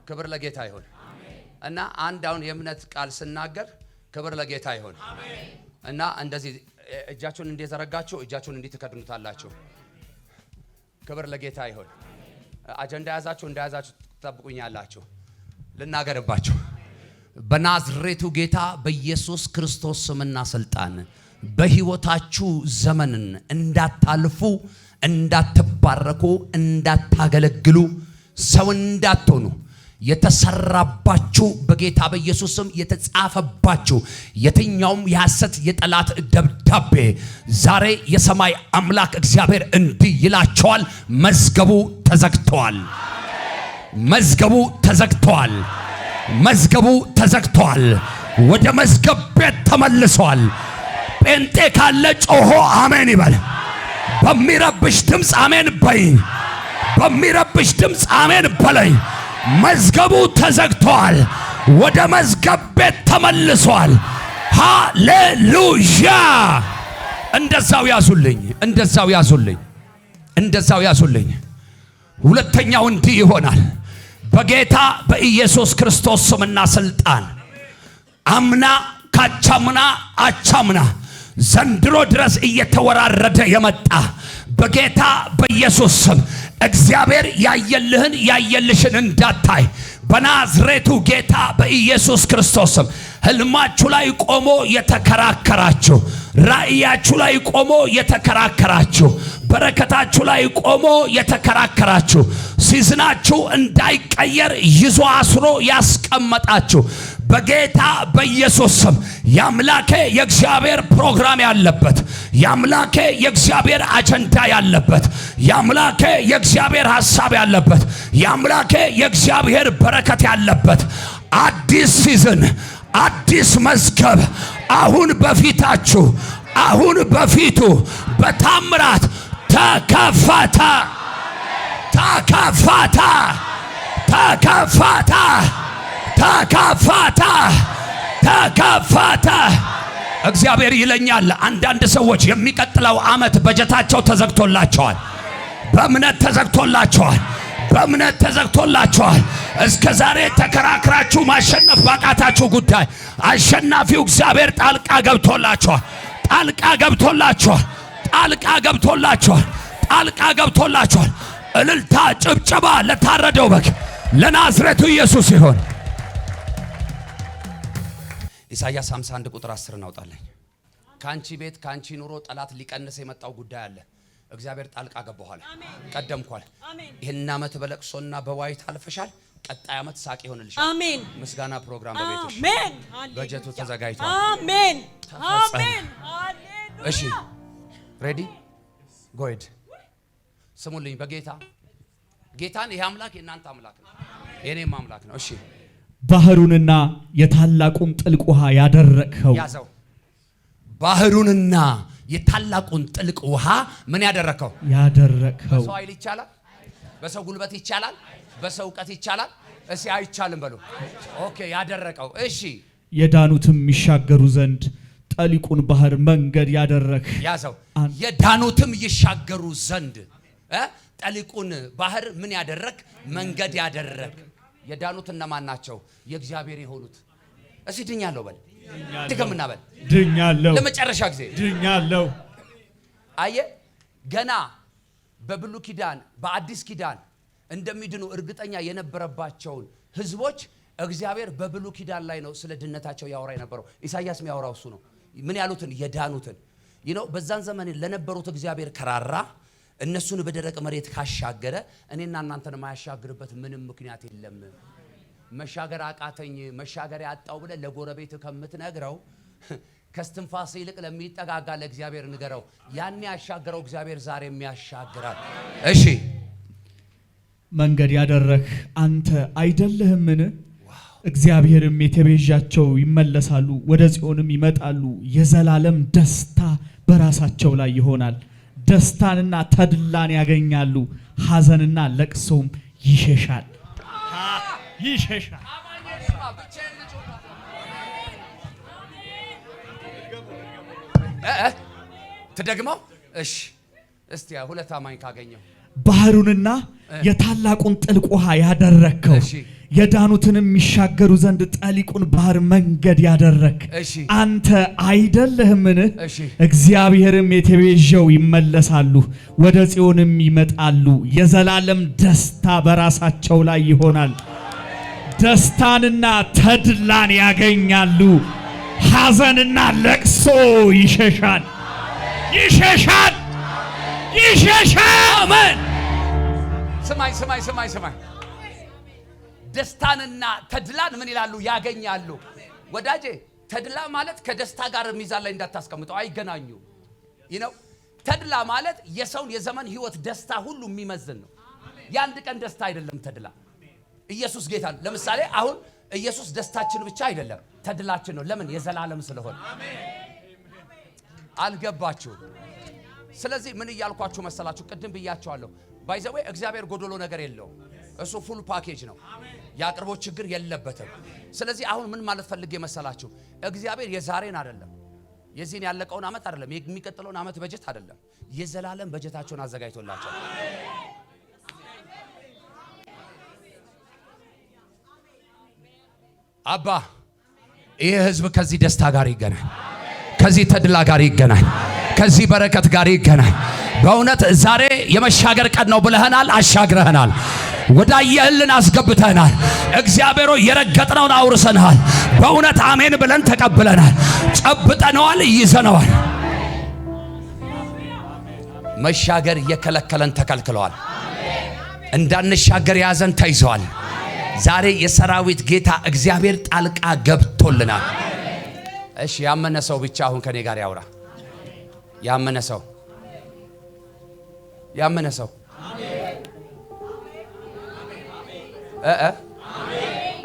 Speaker 1: ክብር ለጌታ ይሁን። እና አንድ አሁን የእምነት ቃል ስናገር ክብር ለጌታ ይሁን። እና እንደዚህ እጃችሁን እንደዘረጋችሁ እጃችሁን እንዲህ ትከድኑታላችሁ። ክብር ለጌታ ይሁን። አጀንዳ ያዛችሁ እንደያዛችሁ ትጠብቁኛላችሁ። ልናገርባችሁ በናዝሬቱ ጌታ በኢየሱስ ክርስቶስ ስምና ስልጣን በሕይወታችሁ ዘመንን እንዳታልፉ፣ እንዳትባረኩ፣ እንዳታገለግሉ፣ ሰው እንዳትሆኑ የተሰራባችሁ በጌታ በኢየሱስ ስም የተጻፈባችሁ የትኛውም የሐሰት የጠላት ደብዳቤ ዛሬ የሰማይ አምላክ እግዚአብሔር እንዲህ ይላቸዋል፣ መዝገቡ ተዘግቷል። መዝገቡ ተዘግቷል። መዝገቡ ተዘግቷል። ወደ መዝገብ ቤት ተመልሷል። ጴንጤ ካለ ጮሆ አሜን ይበል። በሚረብሽ ድምፅ አሜን በይ። በሚረብሽ ድምፅ አሜን በለኝ። መዝገቡ ተዘግቷል። ወደ መዝገብ ቤት ተመልሷል። ሃሌሉያ! እንደዛው ያዙልኝ፣ እንደዛው ያዙልኝ፣ እንደዛው ያዙልኝ። ሁለተኛው እንዲህ ይሆናል። በጌታ በኢየሱስ ክርስቶስ ስምና ስልጣን አምና ካቻምና አቻምና ዘንድሮ ድረስ እየተወራረደ የመጣ በጌታ በኢየሱስ ስም እግዚአብሔር ያየልህን ያየልሽን እንዳታይ በናዝሬቱ ጌታ በኢየሱስ ክርስቶስ ስም ህልማችሁ ላይ ቆሞ የተከራከራችሁ፣ ራእያችሁ ላይ ቆሞ የተከራከራችሁ፣ በረከታችሁ ላይ ቆሞ የተከራከራችሁ፣ ሲዝናችሁ እንዳይቀየር ይዞ አስሮ ያስቀመጣችሁ በጌታ በኢየሱስ ስም የአምላኬ የእግዚአብሔር ፕሮግራም ያለበት፣ የአምላኬ የእግዚአብሔር አጀንዳ ያለበት፣ የአምላኬ የእግዚአብሔር ሐሳብ ያለበት፣ የአምላኬ የእግዚአብሔር በረከት ያለበት አዲስ ሲዝን፣ አዲስ መዝገብ አሁን በፊታችሁ፣ አሁን በፊቱ በታምራት ተከፈተ፣ ተከፈተ፣ ተከፈተ፣ ተከፈተ፣ ተከፈተ። እግዚአብሔር ይለኛል አንዳንድ ሰዎች የሚቀጥለው ዓመት በጀታቸው ተዘግቶላቸዋል። በእምነት ተዘግቶላቸዋል። በእምነት ተዘግቶላቸዋል። እስከ ዛሬ ተከራክራችሁ ማሸነፍ ባቃታችሁ ጉዳይ አሸናፊው እግዚአብሔር ጣልቃ ገብቶላቸዋል። ጣልቃ ገብቶላቸዋል። ጣልቃ ገብቶላቸዋል። ጣልቃ ገብቶላቸዋል። እልልታ ጭብጨባ ለታረደው በግ ለናዝሬቱ ኢየሱስ ይሁን። ኢሳይያስ 51 ቁጥር 10 እናውጣለን። ካንቺ ቤት ካንቺ ኑሮ ጠላት ሊቀንስ የመጣው ጉዳይ አለ። እግዚአብሔር ጣልቃ ገባኋል። ቀደምኳል። ይሄን ዓመት በለቅሶና በዋይታ አልፈሻል። ቀጣይ ዓመት ሳቅ ይሆንልሻል። አሜን። ምስጋና ፕሮግራም በቤትሽ አሜን። በጀቱ ተዘጋጅቷል። አሜን። አሜን። ሃሌሉያ። እሺ ሬዲ ጎይድ ስሙልኝ። በጌታ ጌታን ይሄ አምላክ የእናንተ አምላክ ነው፣ የኔም አምላክ ነው። እሺ
Speaker 2: ባህሩንና የታላቁን ጥልቅ ውሃ ያደረቅኸው
Speaker 1: ያዘው። ባህሩንና የታላቁን ጥልቅ ውሃ ምን ያደረከው? ያደረከው። በሰው ኃይል ይቻላል? በሰው ጉልበት ይቻላል? በሰው ዕውቀት ይቻላል? እሺ አይቻልም በሉ። ኦኬ ያደረቀው። እሺ
Speaker 2: የዳኑትም ይሻገሩ ዘንድ ጠሊቁን ባህር መንገድ ያደረክ
Speaker 1: ያዘው። የዳኑትም ይሻገሩ ዘንድ ጠሊቁን ባህር ምን ያደረክ? መንገድ ያደረክ። የዳኑት እነማን ናቸው? የእግዚአብሔር የሆኑት። እስቲ ድኛለሁ በል። ድገምና በል።
Speaker 2: ድኛለሁ።
Speaker 1: ለመጨረሻ ጊዜ ድኛለሁ። አየ ገና በብሉይ ኪዳን በአዲስ ኪዳን እንደሚድኑ እርግጠኛ የነበረባቸውን ህዝቦች እግዚአብሔር በብሉይ ኪዳን ላይ ነው ስለ ድነታቸው ያወራ የነበረው። ኢሳይያስ የሚያወራው እሱ ነው። ምን ያሉትን? የዳኑትን። በዛን ዘመን ለነበሩት እግዚአብሔር ከራራ እነሱን በደረቅ መሬት ካሻገረ እኔና እናንተን ማያሻግርበት ምንም ምክንያት የለም። መሻገር አቃተኝ መሻገር ያጣው ብለ ለጎረቤት ከምትነግረው ከስትንፋስ ይልቅ ለሚጠጋጋ ለእግዚአብሔር ንገረው። ያን ያሻገረው እግዚአብሔር ዛሬም ያሻግራል። እሺ
Speaker 2: መንገድ ያደረክ አንተ አይደለህምን? እግዚአብሔርም የተቤዣቸው ይመለሳሉ፣ ወደ ጽዮንም ይመጣሉ። የዘላለም ደስታ በራሳቸው ላይ ይሆናል። ደስታንና ተድላን ያገኛሉ፣ ሐዘንና ለቅሶም ይሸሻል። ይሸሻል።
Speaker 1: ትደግመው። እሺ እስቲ ሁለት አማኝ ካገኘው
Speaker 2: ባህሩንና የታላቁን ጥልቅ ውሃ ያደረከው የዳኑትንም የሚሻገሩ ዘንድ ጠሊቁን ባህር መንገድ ያደረክ አንተ አይደለህምን? እግዚአብሔርም የተቤዠው ይመለሳሉ፣ ወደ ጽዮንም ይመጣሉ። የዘላለም ደስታ በራሳቸው ላይ ይሆናል። ደስታንና ተድላን ያገኛሉ፣ ሐዘንና ለቅሶ ይሸሻል። ይሸሻል። ይሸሻል። አሜን።
Speaker 1: ስማይ ደስታንና ተድላን ምን ይላሉ? ያገኛሉ። ወዳጄ ተድላ ማለት ከደስታ ጋር ሚዛን ላይ እንዳታስቀምጠው፣ አይገናኙ። ተድላ ማለት የሰውን የዘመን ህይወት ደስታ ሁሉ የሚመዝን ነው። የአንድ ቀን ደስታ አይደለም ተድላ። ኢየሱስ ጌታ ነው። ለምሳሌ አሁን ኢየሱስ ደስታችን ብቻ አይደለም ተድላችን ነው። ለምን? የዘላለም ስለሆነ። አልገባችሁ? ስለዚህ ምን እያልኳችሁ መሰላችሁ? ቅድም ብያችኋለሁ። ባይዘዌ እግዚአብሔር ጎዶሎ ነገር የለውም። እሱ ፉል ፓኬጅ ነው። የአቅርቦት ችግር የለበትም። ስለዚህ አሁን ምን ማለት ፈልጌ መሰላችሁ? እግዚአብሔር የዛሬን አይደለም፣ የዚህን ያለቀውን ዓመት አይደለም፣ የሚቀጥለውን ዓመት በጀት አይደለም፣ የዘላለም በጀታቸውን አዘጋጅቶላቸው አባ ይህ ህዝብ ከዚህ ደስታ ጋር ይገናኝ፣ ከዚህ ተድላ ጋር ይገናኝ፣ ከዚህ በረከት ጋር ይገናኝ። በእውነት ዛሬ የመሻገር ቀን ነው ብለህናል፣ አሻግረህናል፣ ወዳየህልን አስገብተህናል። እግዚአብሔር ሆይ የረገጥነውን አውርሰናል። በእውነት አሜን ብለን ተቀብለናል፣ ጨብጠነዋል፣ ይዘነዋል። መሻገር የከለከለን ተከልክለዋል፣ እንዳንሻገር የያዘን ተይዘዋል። ዛሬ የሰራዊት ጌታ እግዚአብሔር ጣልቃ ገብቶልናል። እሺ ያመነ ሰው ብቻ አሁን ከኔ ጋር ያውራ። ያመነ ሰው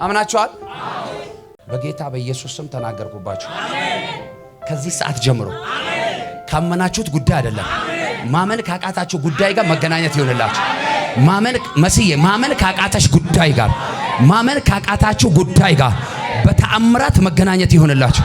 Speaker 1: አምናችኋል? በጌታ በኢየሱስ ስም ተናገርኩባችሁ። ከዚህ ሰዓት ጀምሮ ካመናችሁት ጉዳይ አይደለም፣ ማመን ካቃታችሁ ጉዳይ ጋር መገናኘት ይሆንላችሁ። ማመን ካቃተሽ ጉዳይ ጋር፣ ማመን ካቃታችሁ ጉዳይ ጋር በተአምራት መገናኘት ይሆንላችሁ።